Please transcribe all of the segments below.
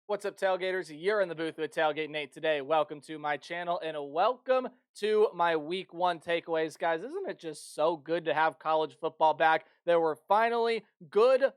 What's up, Tailgaters? You're in the booth with Tailgate Nate today. Welcome to my channel and welcome to my week one takeaways. Guys, isn't it just so good to have college football back? There were finally good,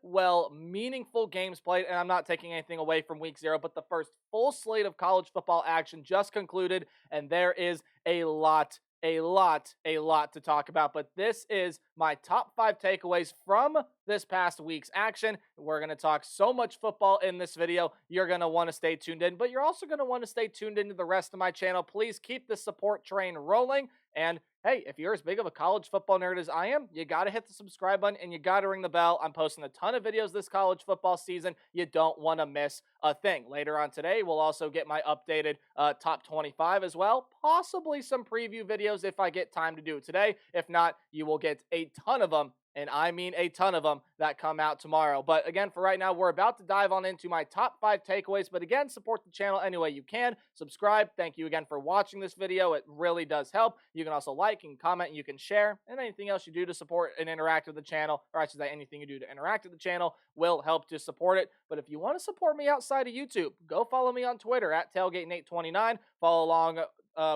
meaningful games played, and I'm not taking anything away from week zero, but the first full slate of college football action just concluded, and there is a lot to talk about. But this is my top five takeaways from this past week's action. We're going to talk so much football in this video. You're going to want to stay tuned in, but you're also going to want to stay tuned into the rest of my channel. Please keep the support train rolling. And hey, if you're as big of a college football nerd as I am, you got to hit the subscribe button and you got to ring the bell. I'm posting a ton of videos this college football season. You don't want to miss a thing. Later on today, we'll also get my updated top 25 as well. Possibly some preview videos if I get time to do it today. If not, you will get a ton of them, and I mean a ton of them, that come out tomorrow. But again, for right now, we're about to dive on into my top five takeaways. But again, support the channel any way you can. Subscribe. Thank you again for watching this video. It really does help. You can also like and comment, and you can share, and anything else you do to support and interact with the channel, or I should say anything you do to interact with the channel will help to support it. But if you want to support me outside of YouTube, go follow me on Twitter at TailgateNate29. Follow along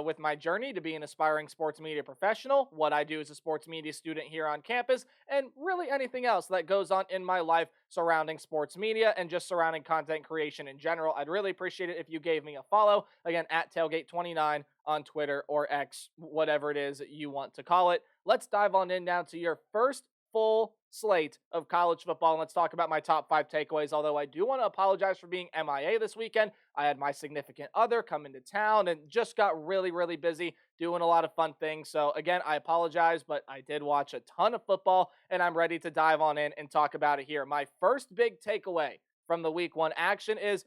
with my journey to be an aspiring sports media professional, what I do as a sports media student here on campus, and really anything else that goes on in my life surrounding sports media and just surrounding content creation in general. I'd really appreciate it if you gave me a follow, again, at Tailgate29 on Twitter or X, whatever it is you want to call it. Let's dive on in now to your first full slate of college football, and let's talk about my top five takeaways. Although I do want to apologize for being MIA this weekend. I had my significant other come into town and just got really busy doing a lot of fun things. So again, I apologize, but I did watch a ton of football, and I'm ready to dive on in and talk about it here. My first big takeaway from the week one action is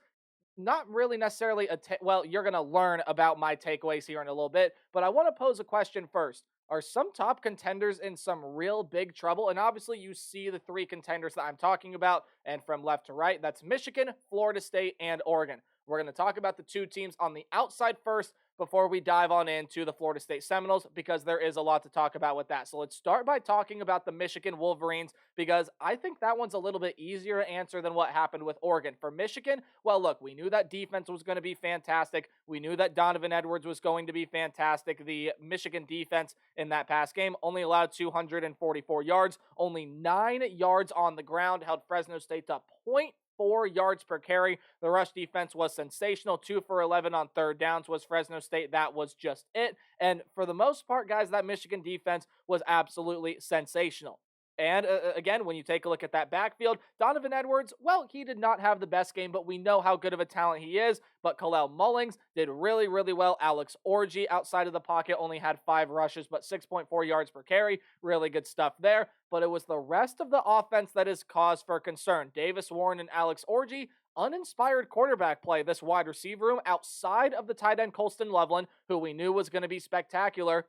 not really necessarily well, you're going to learn about my takeaways here in a little bit, but I want to pose a question first. Are some top contenders in some real big trouble? And obviously, you see the three contenders that I'm talking about, and from left to right, that's Michigan, Florida State, and Oregon. We're going to talk about the two teams on the outside first before we dive on into the Florida State Seminoles, because there is a lot to talk about with that. So let's start by talking about the Michigan Wolverines, because I think that one's a little bit easier to answer than what happened with Oregon. For Michigan, well, look, we knew that defense was going to be fantastic. We knew that Donovan Edwards was going to be fantastic. The Michigan defense in that past game only allowed 244 yards, only 9 yards on the ground, held Fresno State to 0.4 yards per carry. The rush defense was sensational. 2 for 11 on third downs was Fresno State. That was just it. And for the most part, guys, that Michigan defense was absolutely sensational. And again, when you take a look at that backfield, Donovan Edwards, well, he did not have the best game, but we know how good of a talent he is. But Kalel Mullings did really well. Alex Orji outside of the pocket only had 5 rushes, but 6.4 yards per carry. Really good stuff there. But it was the rest of the offense that is cause for concern. Davis Warren and Alex Orji, uninspired quarterback play. This wide receiver room outside of the tight end Colston Loveland, who we knew was going to be spectacular,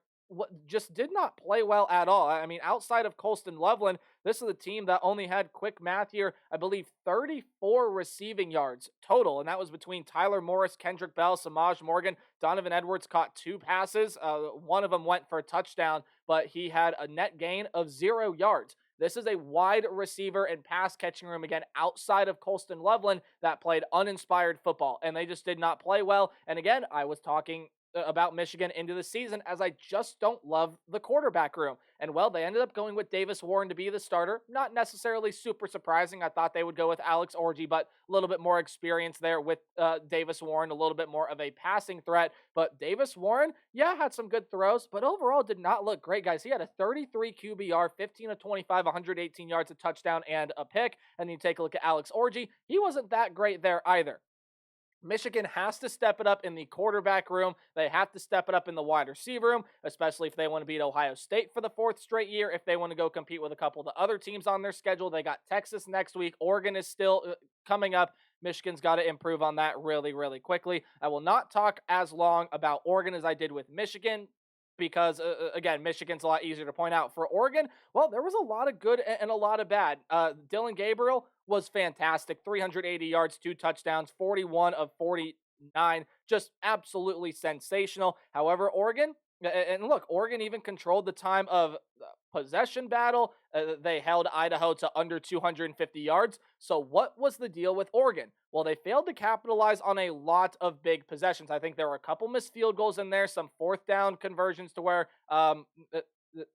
just did not play well at all. I mean, outside of Colston Loveland, this is a team that only had, quick math here, I believe 34 receiving yards total, and that was between Tyler Morris, Kendrick Bell, Samaj Morgan. Donovan Edwards caught 2 passes. One of them went for a touchdown, but he had a net gain of 0 yards. This is a wide receiver and pass catching room, again, outside of Colston Loveland, that played uninspired football, and they just did not play well. And again, I was talking about Michigan into the season, as I just don't love the quarterback room. And well, they ended up going with Davis Warren to be the starter. Not necessarily super surprising. I thought they would go with Alex Orji, but a little bit more experience there with Davis Warren, a little bit more of a passing threat. But Davis Warren, yeah, had some good throws, but overall did not look great, guys. He had a 33 QBR, 15 of 25, 118 yards, a touchdown, and a pick. And you take a look at Alex Orji, he wasn't that great there either. Michigan has to step it up in the quarterback room. They have to step it up in the wide receiver room, especially if they want to beat Ohio State for the 4th straight year. If they want to go compete with a couple of the other teams on their schedule, they got Texas next week. Oregon is still coming up. Michigan's got to improve on that really quickly. I will not talk as long about Oregon as I did with Michigan, because, again, Michigan's a lot easier to point out. For Oregon, well, there was a lot of good and a lot of bad. Dylan Gabriel was fantastic. 380 yards, 2 touchdowns, 41 of 49. Just absolutely sensational. However, Oregon, and look, Oregon even controlled the time of possession battle. They held Idaho to under 250 yards. So, what was the deal with Oregon? Well, they failed to capitalize on a lot of big possessions. I think there were a couple missed field goals in there, some fourth down conversions to where the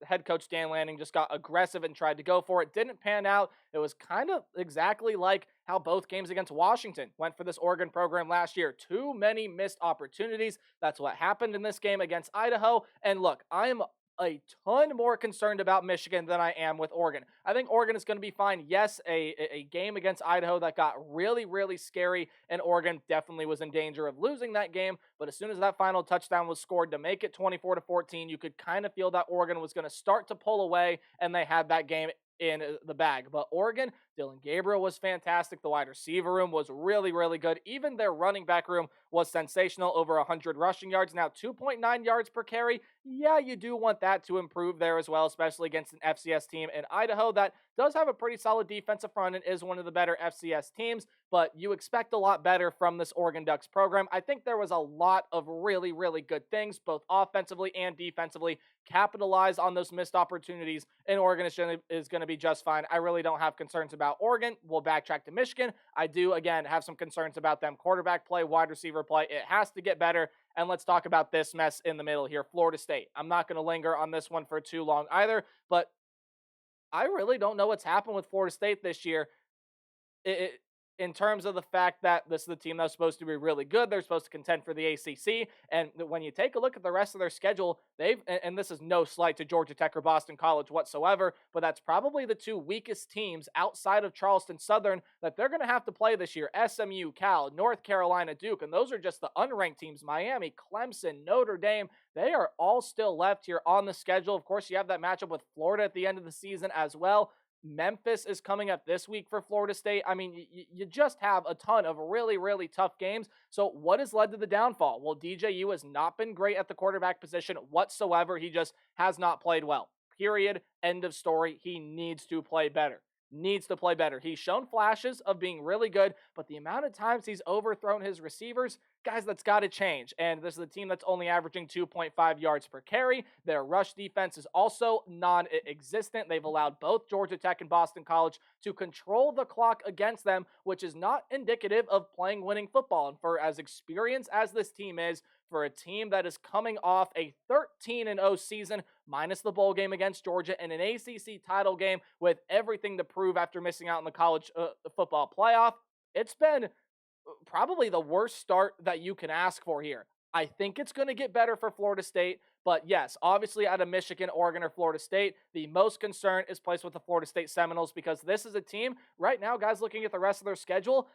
head coach Dan Lanning just got aggressive and tried to go for it. Didn't pan out. It was kind of exactly like how both games against Washington went for this Oregon program last year. Too many missed opportunities. That's what happened in this game against Idaho. And look, I'm a ton more concerned about Michigan than I am with Oregon. I think Oregon is going to be fine. Yes, a game against Idaho that got really, really scary, and Oregon definitely was in danger of losing that game. But as soon as that final touchdown was scored to make it 24-14, you could kind of feel that Oregon was going to start to pull away, and they had that game in the bag. But Oregon, Dylan Gabriel was fantastic. The wide receiver room was really, really good. Even their running back room was sensational, over 100 rushing yards. Now, 2.9 yards per carry. Yeah, you do want that to improve there as well, especially against an FCS team in Idaho that does have a pretty solid defensive front and is one of the better FCS teams, but you expect a lot better from this Oregon Ducks program. I think there was a lot of really, really good things, both offensively and defensively. Capitalize on those missed opportunities, and Oregon is going to be just fine. I really don't have concerns about Oregon. We'll backtrack to Michigan. I do, again, have some concerns about them. Quarterback play, wide receiver play, it has to get better. And let's talk about this mess in the middle here, Florida State. I'm not going to linger on this one for too long either, but I really don't know what's happened with Florida State this year. It, in terms of the fact that this is the team that's supposed to be really good. They're supposed to contend for the ACC. And when you take a look at the rest of their schedule, and this is no slight to Georgia Tech or Boston College whatsoever, but that's probably the two weakest teams outside of Charleston Southern that they're going to have to play this year. SMU, Cal, North Carolina, Duke, and those are just the unranked teams. Miami, Clemson, Notre Dame, they are all still left here on the schedule. Of course, you have that matchup with Florida at the end of the season as well. Memphis is coming up this week for Florida State. I mean, you just have a ton of really, really tough games. So what has led to the downfall? Well, DJU has not been great at the quarterback position whatsoever. He just has not played well. Period. End of story. He needs to play better. He's shown flashes of being really good, but the amount of times he's overthrown his receivers, guys, that's got to change. And this is a team that's only averaging 2.5 yards per carry. Their rush defense is also non-existent. They've allowed both Georgia Tech and Boston College to control the clock against them, which is not indicative of playing winning football. And for as experienced as this team is, for a team that is coming off a 13-0 season, minus the bowl game against Georgia, and an ACC title game with everything to prove after missing out in the college football playoff, it's been probably the worst start that you can ask for here. I think it's going to get better for Florida State, but yes, obviously out of Michigan, Oregon, or Florida State, the most concern is placed with the Florida State Seminoles because this is a team right now, guys, looking at the rest of their schedule,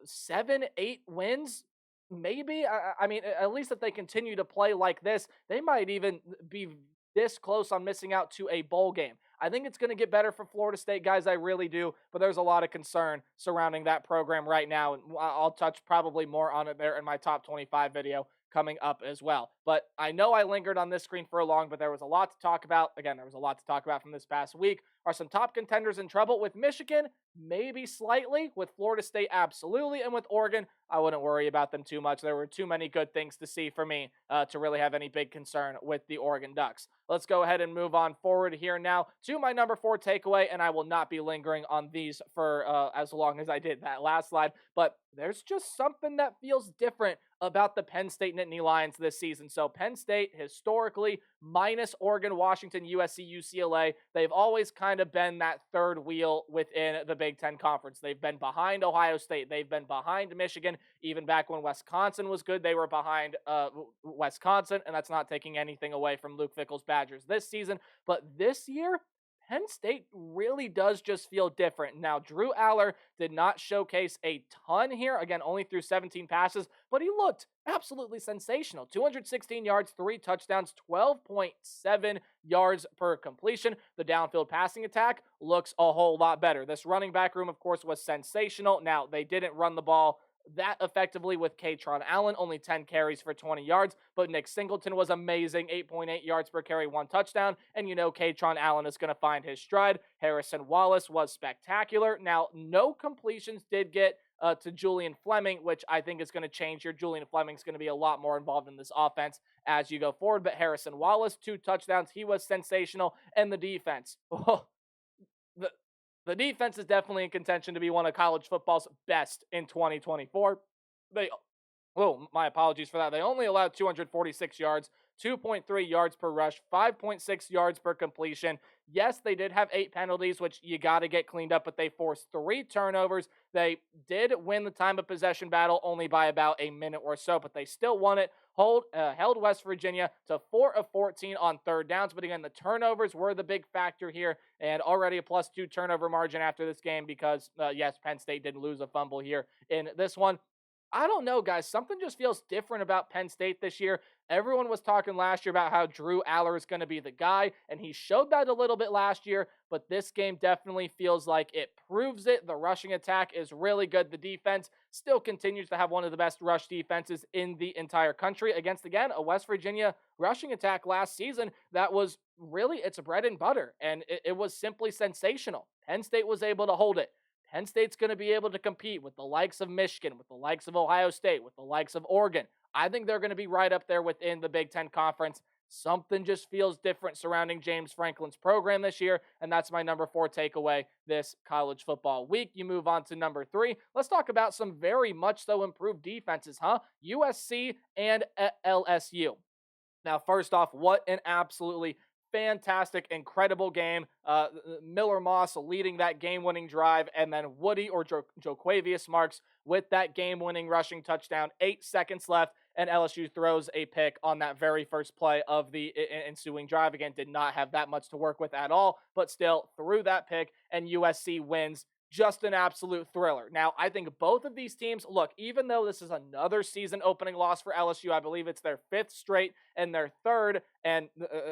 7-8 wins. Maybe, I mean, at least if they continue to play like this, they might even be this close on missing out to a bowl game. I think it's going to get better for Florida State, guys. I really do. But there's a lot of concern surrounding that program right now. And I'll touch probably more on it there in my top 25 video coming up as well. But I know I lingered on this screen for long, but there was a lot to talk about. Again, there was a lot to talk about from this past week. Are some top contenders in trouble? With Michigan, maybe slightly. With Florida State, absolutely. And with Oregon, I wouldn't worry about them too much. There were too many good things to see for me to really have any big concern with the Oregon Ducks. Let's go ahead and move on forward here now to my number 4 takeaway, and I will not be lingering on these for as long as I did that last slide, but there's just something that feels different about the Penn State Nittany Lions this season. So Penn State, historically, minus Oregon, Washington, USC, UCLA, they've always kind of been that third wheel within the Big Ten Conference. They've been behind Ohio State. They've been behind Michigan. Even back when Wisconsin was good, they were behind Wisconsin, and that's not taking anything away from Luke Fickell's Badgers this season. But this year, Penn State really does just feel different. Now, Drew Aller did not showcase a ton here. Again, only threw 17 passes, but he looked absolutely sensational. 216 yards, 3 touchdowns, 12.7 yards per completion. The downfield passing attack looks a whole lot better. This running back room, of course, was sensational. Now, they didn't run the ball that effectively with Katron Allen, only 10 carries for 20 yards, but Nick Singleton was amazing, 8.8 yards per carry, 1 touchdown, and you know Katron Allen is going to find his stride. Harrison Wallace was spectacular. Now, no completions did get to Julian Fleming, which I think is going to change here. Julian Fleming's going to be a lot more involved in this offense as you go forward. But Harrison Wallace, 2 touchdowns. He was sensational. And the defense. Oh, the, the defense is definitely in contention to be one of college football's best in 2024. They Oh, my apologies for that. They only allowed 246 yards, 2.3 yards per rush, 5.6 yards per completion. Yes, they did have 8 penalties, which you got to get cleaned up, but they forced 3 turnovers. They did win the time of possession battle only by about a minute or so, but they still won it. Held West Virginia to 4 of 14 on third downs. But again, the turnovers were the big factor here, and already a +2 turnover margin after this game because, yes, Penn State did lose a fumble here in this one. I don't know, guys. Something just feels different about Penn State this year. Everyone was talking last year about how Drew Aller is going to be the guy, and he showed that a little bit last year, but this game definitely feels like it proves it. The rushing attack is really good. The defense still continues to have one of the best rush defenses in the entire country against, again, a West Virginia rushing attack last season that was really its bread and butter, and it was simply sensational. Penn State was able to hold it. Penn State's going to be able to compete with the likes of Michigan, with the likes of Ohio State, with the likes of Oregon. I think they're going to be right up there within the Big Ten Conference. Something just feels different surrounding James Franklin's program this year, and that's my number 4 takeaway this college football week. You move on to number 3. Let's talk about some very much so improved defenses, huh? USC and LSU. Now, first off, what an absolutely fantastic, incredible game. Miller Moss leading that game-winning drive, and then Woody or Joquavius Marks with that game-winning rushing touchdown. 8 seconds left, and LSU throws a pick on that very first play of the ensuing drive. Again, did not have that much to work with at all, but still threw that pick, and USC wins. Just an absolute thriller. Now, I think both of these teams, look, even though this is another season opening loss for LSU, I believe it's their 5th straight and their 3rd. And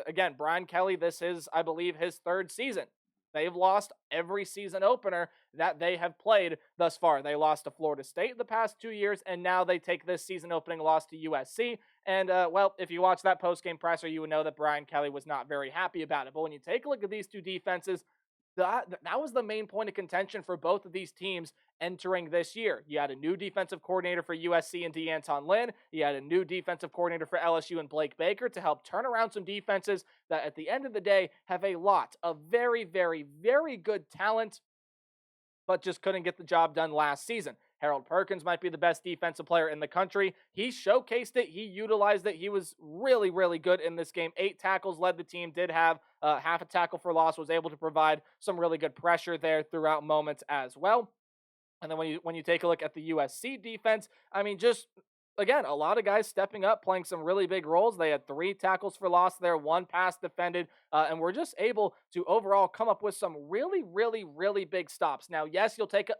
again, Brian Kelly, this is, I believe, his 3rd season. They've lost every season opener that they have played thus far. They lost to Florida State the past 2 years, and now they take this season opening loss to USC. And, well, if you watch that post-game presser, you would know that Brian Kelly was not very happy about it. But when you take a look at these two defenses, that was the main point of contention for both of these teams entering this year. You had a new defensive coordinator for USC and DeAnton Lynn. You had a new defensive coordinator for LSU and Blake Baker to help turn around some defenses that at the end of the day have a lot of very, very, very good talent, but just couldn't get the job done last season. Harold Perkins might be the best defensive player in the country. He showcased it. He utilized it. He was really, really good in this game. 8 tackles led the team, did have half a tackle for loss, was able to provide some really good pressure there throughout moments as well. And then when you take a look at the USC defense, I mean, just again, a lot of guys stepping up, playing some really big roles. They had 3 tackles for loss there, 1 pass defended, and were just able to overall come up with some really, really, really big stops. Now, yes, you'll take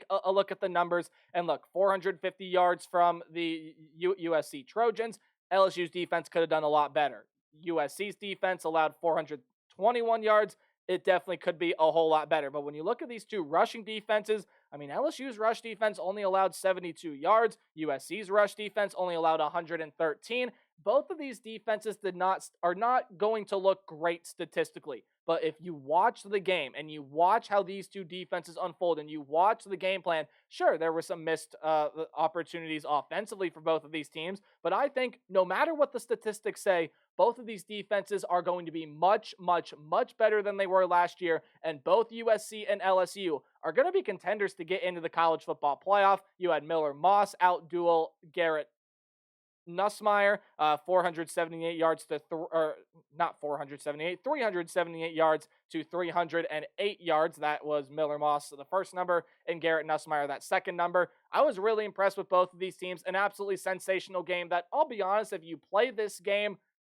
a look at the numbers, and look, 450 yards from the USC Trojans. LSU's defense could have done a lot better. USC's defense allowed 421 yards. It definitely could be a whole lot better. But when you look at these two rushing defenses, I mean, LSU's rush defense only allowed 72 yards. USC's rush defense only allowed 113. Both of these defenses are not going to look great statistically. But if you watch the game and you watch how these two defenses unfold and you watch the game plan, sure, there were some missed opportunities offensively for both of these teams. But I think no matter what the statistics say, both of these defenses are going to be much, much, much better than they were last year. And both USC and LSU are going to be contenders to get into the college football playoff. You had Miller Moss out-duel Garrett Nussmeier, 478 yards to, not 478, 378 yards to 308 yards. That was Miller Moss, the first number, and Garrett Nussmeier, that second number. I was really impressed with both of these teams. An absolutely sensational game that, I'll be honest, if you play this game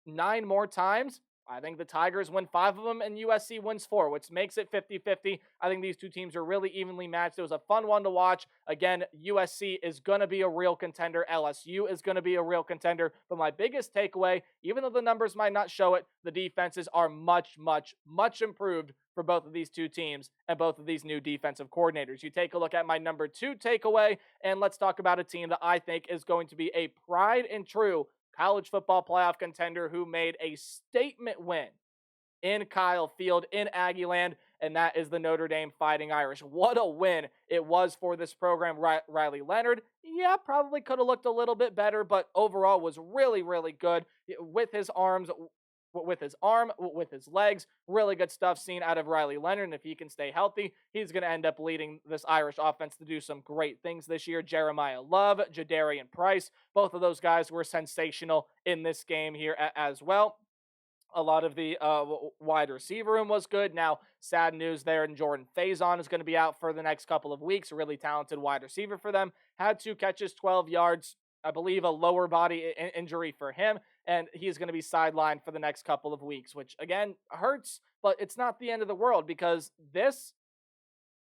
9 more times, I think the Tigers win 5 of them and USC wins 4, which makes it 50-50. I think these two teams are really evenly matched. It was a fun one to watch. Again, USC is going to be a real contender. LSU is going to be a real contender. But my biggest takeaway, even though the numbers might not show it, the defenses are much, much, much improved for both of these two teams and both of these new defensive coordinators. You take a look at my number 2 takeaway, and let's talk about a team that I think is going to be a tried and true college football playoff contender who made a statement win in Kyle Field in Aggieland, and that is the Notre Dame Fighting Irish. What a win it was for this program. Riley Leonard, yeah, probably could have looked a little bit better, but overall was really, really good with his arms, with his arm, with his legs. Really good stuff seen out of Riley Leonard. And if he can stay healthy, he's going to end up leading this Irish offense to do some great things this year. Jeremiah Love, Jadarian Price, both of those guys were sensational in this game here as well. A lot of the wide receiver room was good. Now, sad news there, and Jordan Faison is going to be out for the next couple of weeks. A really talented wide receiver for them. Had 2 catches, 12 yards. I believe a lower body injury for him, and he's going to be sidelined for the next couple of weeks, which, again, hurts, but it's not the end of the world because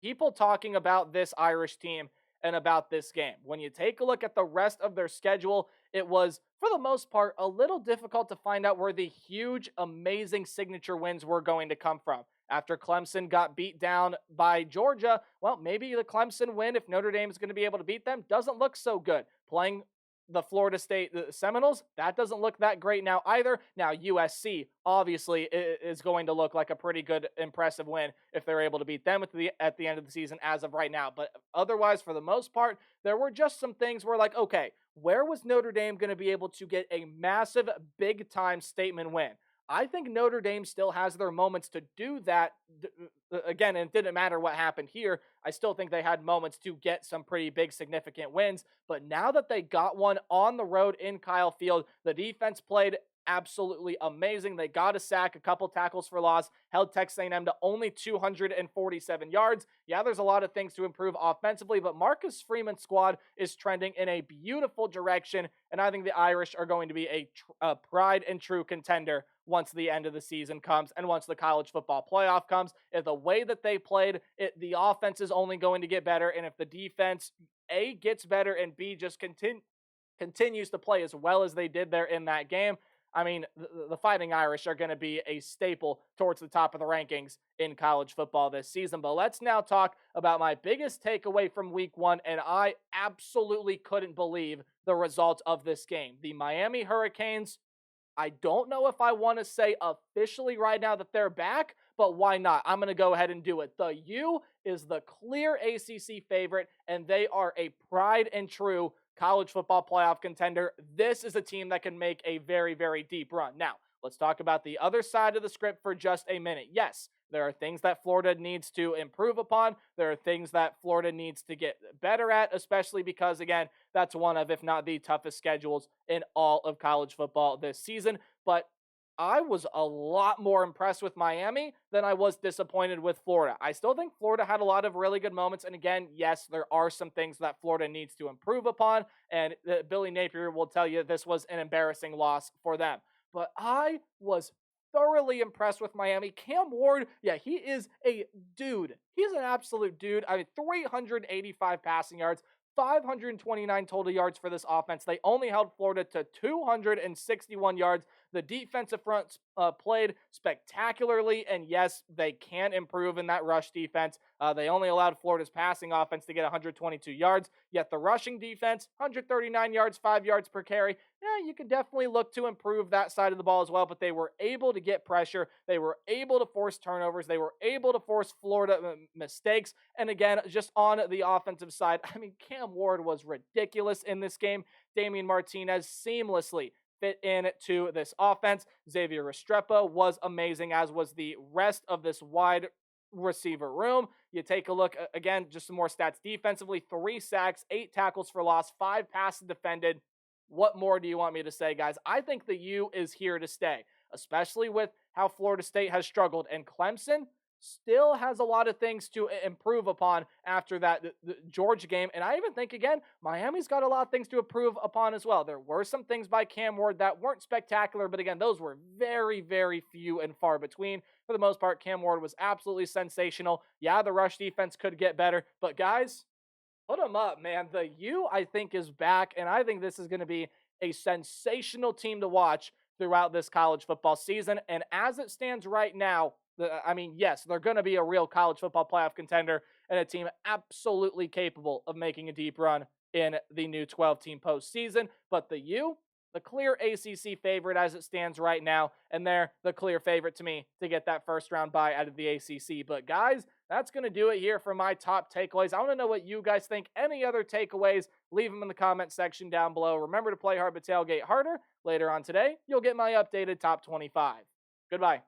people talking about this Irish team and about this game. When you take a look at the rest of their schedule, it was, for the most part, a little difficult to find out where the huge, amazing signature wins were going to come from. After Clemson got beat down by Georgia, well, maybe the Clemson win, if Notre Dame is going to be able to beat them, doesn't look so good. Playing the Florida State Seminoles, that doesn't look that great now either. Now, USC obviously is going to look like a pretty good, impressive win if they're able to beat them at the end of the season as of right now. But otherwise, for the most part, there were just some things where, like, okay, where was Notre Dame going to be able to get a massive, big-time statement win? I think Notre Dame still has their moments to do that. Again, and it didn't matter what happened here. I still think they had moments to get some pretty big, significant wins. But now that they got one on the road in Kyle Field, the defense played absolutely amazing. They got a sack, a couple tackles for loss, held Texas A&M to only 247 yards. Yeah, there's a lot of things to improve offensively, but Marcus Freeman's squad is trending in a beautiful direction, and I think the Irish are going to be a pride and true contender once the end of the season comes and once the college football playoff comes. If the way that they played, the offense is only going to get better, and if the defense, A, gets better, and B, just continues to play as well as they did there in that game, I mean, the Fighting Irish are going to be a staple towards the top of the rankings in college football this season. But let's now talk about my biggest takeaway from week 1, and I absolutely couldn't believe the result of this game. The Miami Hurricanes, I don't know if I want to say officially right now that they're back, but why not? I'm going to go ahead and do it. The U is the clear ACC favorite, and they are a pride and true college football playoff contender. This is a team that can make a very, very deep run. Now, let's talk about the other side of the script for just a minute. Yes, there are things that Florida needs to improve upon. There are things that Florida needs to get better at, especially because, again, that's one of, if not the toughest schedules in all of college football this season. But I was a lot more impressed with Miami than I was disappointed with Florida. I still think Florida had a lot of really good moments. And again, yes, there are some things that Florida needs to improve upon. And Billy Napier will tell you this was an embarrassing loss for them. But I was thoroughly impressed with Miami. Cam Ward, yeah, he is a dude. He's an absolute dude. I mean, 385 passing yards, 529 total yards for this offense. They only held Florida to 261 yards. The defensive front played spectacularly, and yes, they can improve in that rush defense. They only allowed Florida's passing offense to get 122 yards, yet the rushing defense, 139 yards, 5 yards per carry. Yeah, you could definitely look to improve that side of the ball as well, but they were able to get pressure. They were able to force turnovers. They were able to force Florida mistakes. And again, just on the offensive side, I mean, Cam Ward was ridiculous in this game. Damian Martinez seamlessly fit into this offense. Xavier Restrepo was amazing, as was the rest of this wide receiver room. You take a look, again, just some more stats defensively: 3 sacks, 8 tackles for loss, 5 passes defended. What more do you want me to say, guys? I think the U is here to stay, especially with how Florida State has struggled. And Clemson still has a lot of things to improve upon after that the Georgia game. And I even think, again, Miami's got a lot of things to improve upon as well. There were some things by Cam Ward that weren't spectacular, but again, those were very, very few and far between. For the most part, Cam Ward was absolutely sensational. Yeah, the rush defense could get better, but guys, put them up, man. The U, I think, is back, and I think this is going to be a sensational team to watch throughout this college football season. And as it stands right now, I mean, yes, they're going to be a real college football playoff contender and a team absolutely capable of making a deep run in the new 12-team postseason. But the U, the clear ACC favorite as it stands right now, and they're the clear favorite to me to get that first round bye out of the ACC. But guys, that's going to do it here for my top takeaways. I want to know what you guys think. Any other takeaways, leave them in the comment section down below. Remember to play hard but tailgate harder. Later on today, you'll get my updated top 25. Goodbye.